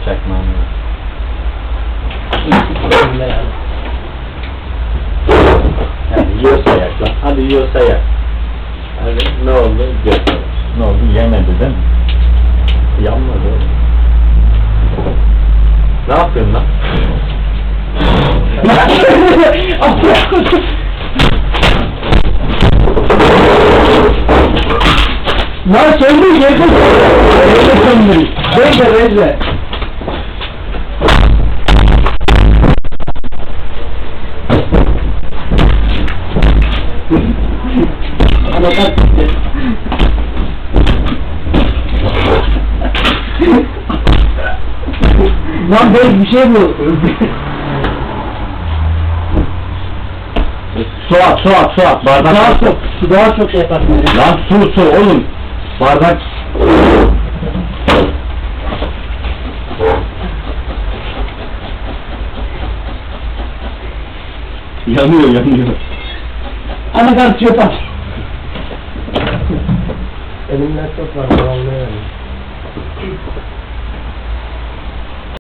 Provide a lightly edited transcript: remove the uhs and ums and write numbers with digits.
Çakmağını ver. Yani yiyorsa yak lan. Hadi yiyorsa yak. Hadi ne oldu? Göster. Ne oldu? Yemedi değil mi? Yanmadı oğlum. Ne yapıyorsun lan? Lan söndür yerde söndür. Bekle. Ama bak. Lan böyle bir şey bu. Su at. Bardak. Su daha çok şey yapar. Lan su oğlum. Bardak. Yanıyor. Anakart yapar. Elimden çok var. Vallahi.